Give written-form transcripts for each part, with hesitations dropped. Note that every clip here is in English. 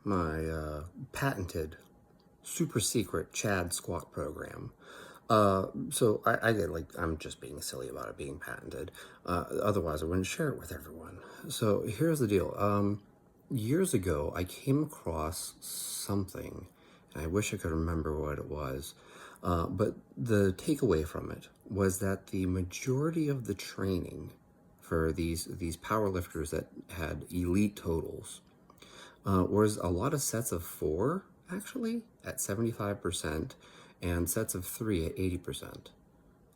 my patented super secret Chad squat program. So I get like, I'm just being silly about it being patented. Otherwise I wouldn't share it with everyone. So here's the deal. Years ago I came across something, and I wish I could remember what it was. But the takeaway from it was that the majority of the training for these power lifters that had elite totals was a lot of sets of 4, actually, at 75%, and sets of 3 at 80%.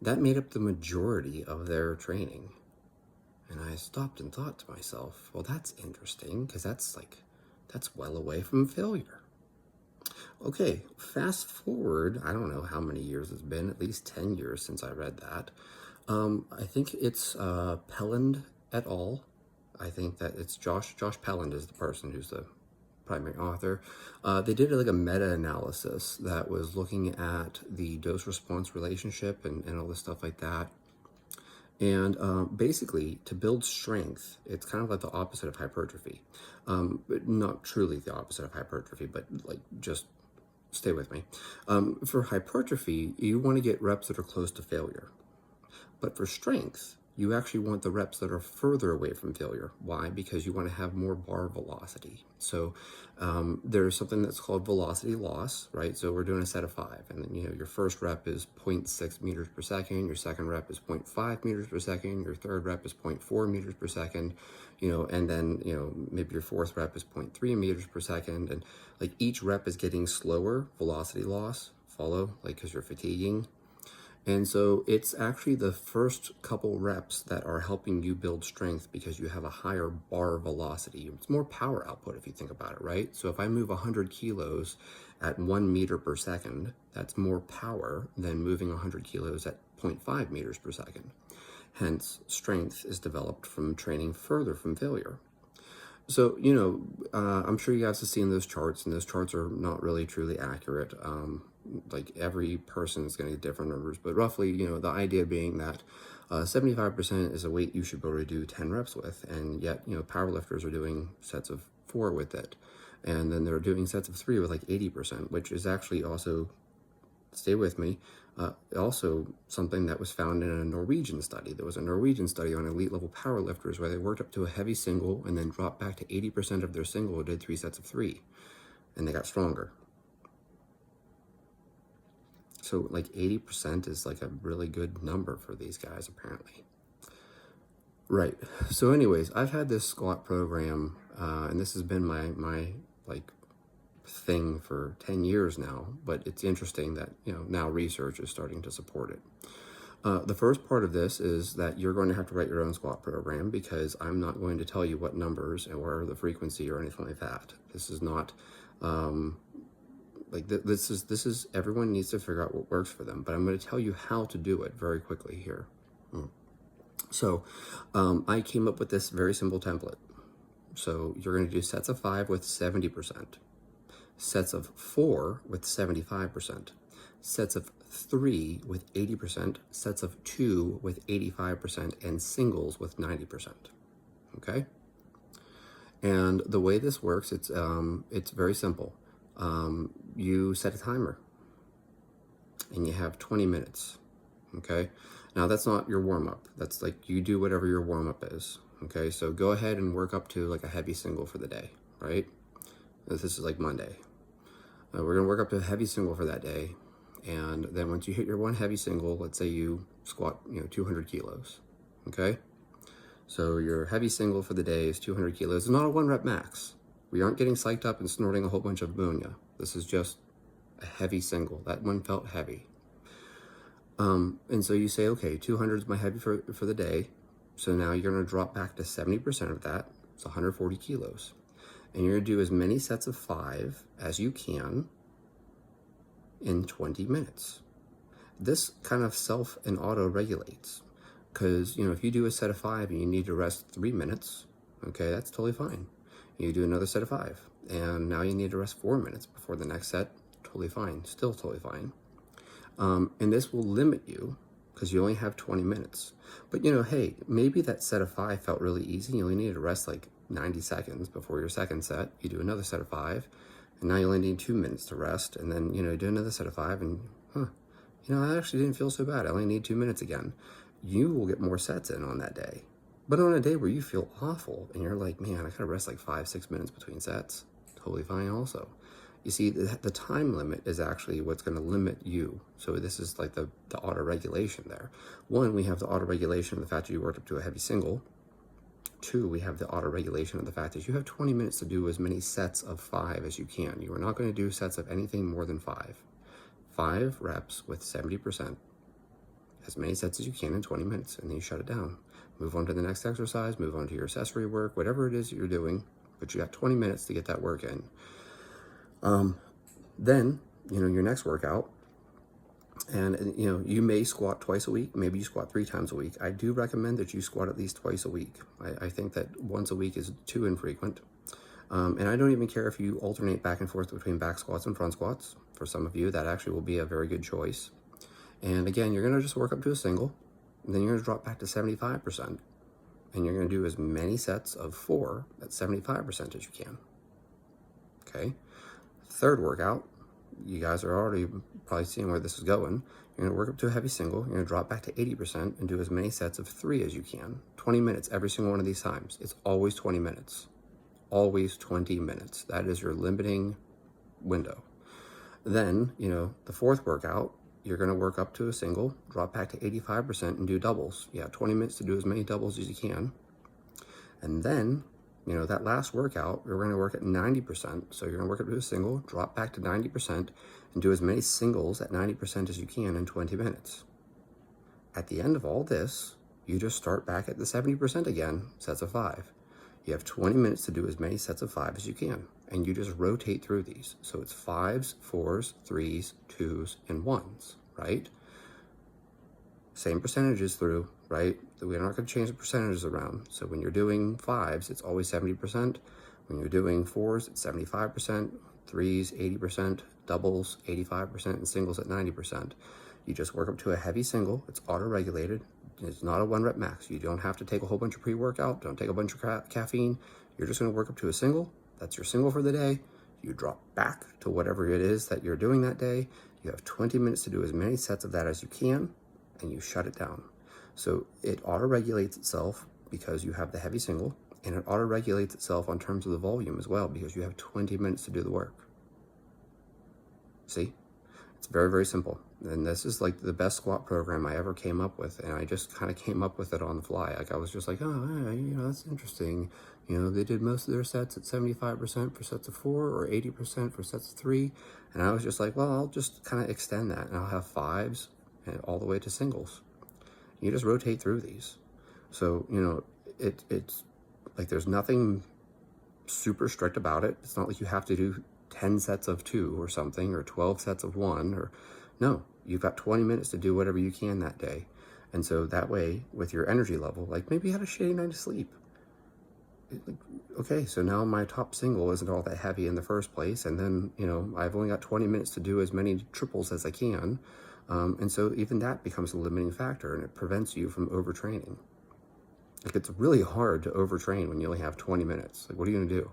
That made up the majority of their training. And I stopped and thought to myself, well, that's interesting, because that's well away from failure. Okay, fast forward, I don't know how many years it's been, at least 10 years since I read that. I think it's Pelland et al. I think that it's Josh Pelland is the person who's the primary author. They did like a meta-analysis that was looking at the dose-response relationship and all this stuff like that. And basically, to build strength, it's kind of like the opposite of hypertrophy. Not truly the opposite of hypertrophy, but like just stay with me. For hypertrophy, you want to get reps that are close to failure. But for strength, you actually want the reps that are further away from failure. Why? Because you want to have more bar velocity. So there's something that's called velocity loss, right? So we're doing a set of 5, and then your first rep is 0.6 meters per second, your second rep is 0.5 meters per second, your third rep is 0.4 meters per second, and then maybe your fourth rep is 0.3 meters per second, and like each rep is getting slower velocity loss. Follow, like, because you're fatiguing. And so it's actually the first couple reps that are helping you build strength because you have a higher bar velocity. It's more power output if you think about it, right? So if I move 100 kilos at 1 meter per second, that's more power than moving 100 kilos at 0.5 meters per second. Hence, strength is developed from training further from failure. So, I'm sure you guys have seen those charts, and those charts are not really truly accurate. Like every person is going to get different numbers, but roughly, the idea being that 75% is a weight you should be able to do 10 reps with, and yet, powerlifters are doing sets of 4 with it, and then they're doing sets of 3 with like 80%, which is actually also, stay with me, also something that was found in a Norwegian study. There was a Norwegian study on elite level powerlifters where they worked up to a heavy single and then dropped back to 80% of their single and did 3 sets of 3, and they got stronger. So like 80% is like a really good number for these guys, apparently. Right. So anyways, I've had this squat program, and this has been my like thing for 10 years now, but it's interesting that, now research is starting to support it. The first part of this is that you're going to have to write your own squat program, because I'm not going to tell you what numbers or the frequency or anything like that. This is not, this is everyone needs to figure out what works for them, but I'm going to tell you how to do it very quickly here. So I came up with this very simple template. So you're going to do sets of 5 with 70%, sets of 4 with 75%, sets of 3 with 80%, sets of 2 with 85%, and singles with 90%. Okay? And the way this works, it's very simple. You set a timer, and you have 20 minutes. Okay? Now that's not your warm-up. That's like, you do whatever your warm-up is. Okay? So go ahead and work up to like a heavy single for the day, right? This is like Monday. We're going to work up to a heavy single for that day. And then once you hit your one heavy single, let's say you squat, 200 kilos. Okay? So your heavy single for the day is 200 kilos. It's not a 1 rep max. We aren't getting psyched up and snorting a whole bunch of ammonia. This is just a heavy single. That one felt heavy. And so you say, okay, 200 is my heavy for the day. So now you're going to drop back to 70% of that. It's 140 kilos. And you're going to do as many sets of 5 as you can in 20 minutes. This kind of self and auto regulates, because if you do a set of 5 and you need to rest 3 minutes, okay, that's totally fine. You do another set of 5 and now you need to rest 4 minutes before the next set, totally fine, still totally fine. And this will limit you because you only have 20 minutes. But hey, maybe that set of 5 felt really easy. You only needed to rest like 90 seconds before your second set. You do another set of 5, and now you only need 2 minutes to rest, and then, you do another set of 5, and, I actually didn't feel so bad. I only need 2 minutes again. You will get more sets in on that day. But on a day where you feel awful, and you're like, man, I gotta rest like 5-6 minutes between sets, totally fine also. You see, the time limit is actually what's going to limit you. So this is like the auto-regulation there. One, we have the auto-regulation of the fact that you worked up to a heavy single. Two, we have the auto-regulation of the fact that you have 20 minutes to do as many sets of 5 as you can. You are not going to do sets of anything more than 5. 5 reps with 70%, as many sets as you can in 20 minutes, and then you shut it down. Move on to the next exercise, move on to your accessory work, whatever it is that you're doing, but you got 20 minutes to get that work in. Then, your next workout, and, you may squat twice a week, maybe you squat 3 times a week. I do recommend that you squat at least twice a week. I think that once a week is too infrequent. And I don't even care if you alternate back and forth between back squats and front squats. For some of you, that actually will be a very good choice. And again, you're going to just work up to a single, and then you're going to drop back to 75%. And you're going to do as many sets of 4 at 75% as you can. Okay? Third workout, you guys are already probably seeing where this is going. You're going to work up to a heavy single. You're going to drop back to 80% and do as many sets of 3 as you can. 20 minutes every single one of these times. It's always 20 minutes. Always 20 minutes. That is your limiting window. Then, the fourth workout, you're going to work up to a single, drop back to 85% and do doubles. You have 20 minutes to do as many doubles as you can. And then, that last workout, you're going to work at 90%. So you're going to work up to a single, drop back to 90%, and do as many singles at 90% as you can in 20 minutes. At the end of all this, you just start back at the 70% again, sets of 5. You have 20 minutes to do as many sets of 5 as you can, and you just rotate through these. So it's 5s, 4s, 3s, 2s, and 1s, right? Same percentages through, right? We're not going to change the percentages around. So when you're doing 5s, it's always 70%. When you're doing 4s, it's 75%, 3s, 80%, doubles, 85%, and singles at 90%. You just work up to a heavy single. It's auto-regulated. It's not a 1-rep max. You don't have to take a whole bunch of pre-workout. Don't take a bunch of caffeine. You're just going to work up to a single. That's your single for the day. You drop back to whatever it is that you're doing that day. You have 20 minutes to do as many sets of that as you can, and you shut it down. So it auto-regulates itself because you have the heavy single, and it auto-regulates itself on terms of the volume as well because you have 20 minutes to do the work. See? It's very, very simple. And this is like the best squat program I ever came up with, and I just kind of came up with it on the fly. Like I was just like, oh, yeah, that's interesting. They did most of their sets at 75% for sets of 4 or 80% for sets of 3. And I was just like, well, I'll just kind of extend that, and I'll have 5s and all the way to singles. You just rotate through these. So, it's like there's nothing super strict about it. It's not like you have to do 10 sets of 2 or something, or 12 sets of 1, or no, you've got 20 minutes to do whatever you can that day. And so that way, with your energy level, like maybe you had a shitty night of sleep. Okay, so now my top single isn't all that heavy in the first place, and then, I've only got 20 minutes to do as many triples as I can. And so even that becomes a limiting factor, and it prevents you from overtraining. Like, it's really hard to overtrain when you only have 20 minutes. Like, what are you going to do?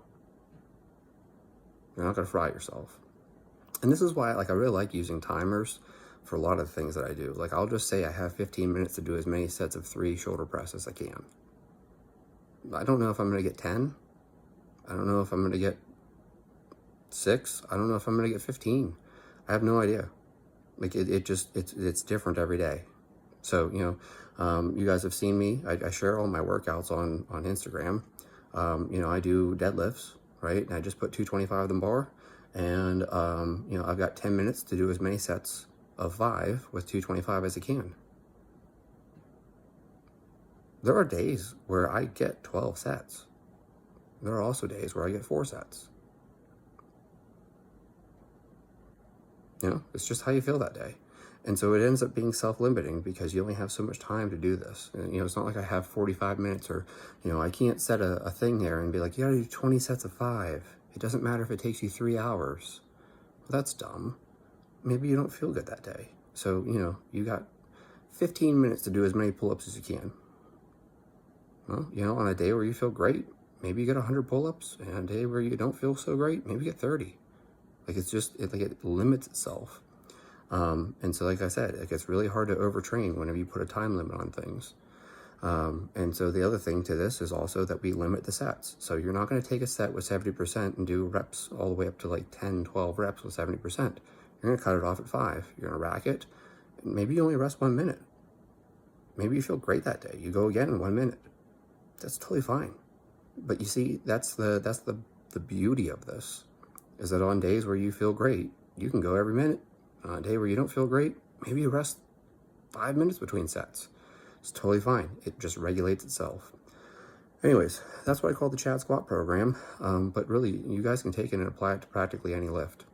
You're not going to fry yourself. And this is why, I really like using timers for a lot of the things that I do. Like, I'll just say I have 15 minutes to do as many sets of 3 shoulder press as I can. I don't know if I'm going to get 10. I don't know if I'm going to get 6. I don't know if I'm going to get 15. I have no idea. Like, it's different every day. So, you guys have seen me. I share all my workouts on Instagram. I do deadlifts, right? And I just put 225 on the bar. And, I've got 10 minutes to do as many sets of 5 with 225 as I can. There are days where I get 12 sets. There are also days where I get 4 sets. It's just how you feel that day. And so it ends up being self-limiting because you only have so much time to do this. And, it's not like I have 45 minutes or, I can't set a thing there and be like, you gotta do 20 sets of 5. It doesn't matter if it takes you 3 hours. Well, that's dumb. Maybe you don't feel good that day. So, you got 15 minutes to do as many pull-ups as you can. Well, on a day where you feel great, maybe you get 100 pull-ups, and a day where you don't feel so great, maybe get 30. Like it limits itself. And so, like I said, it gets really hard to overtrain whenever you put a time limit on things. And so the other thing to this is also that we limit the sets. So you're not going to take a set with 70% and do reps all the way up to like 10, 12 reps with 70%. You're going to cut it off at 5. You're going to rack it. And maybe you only rest 1 minute. Maybe you feel great that day. You go again in 1 minute. That's totally fine. But you see, that's the beauty of this, is that on days where you feel great, you can go every minute. On a day where you don't feel great, maybe you rest 5 minutes between sets. It's totally fine. It just regulates itself. Anyways, that's what I call the Chad Squat program. But really, you guys can take it and apply it to practically any lift.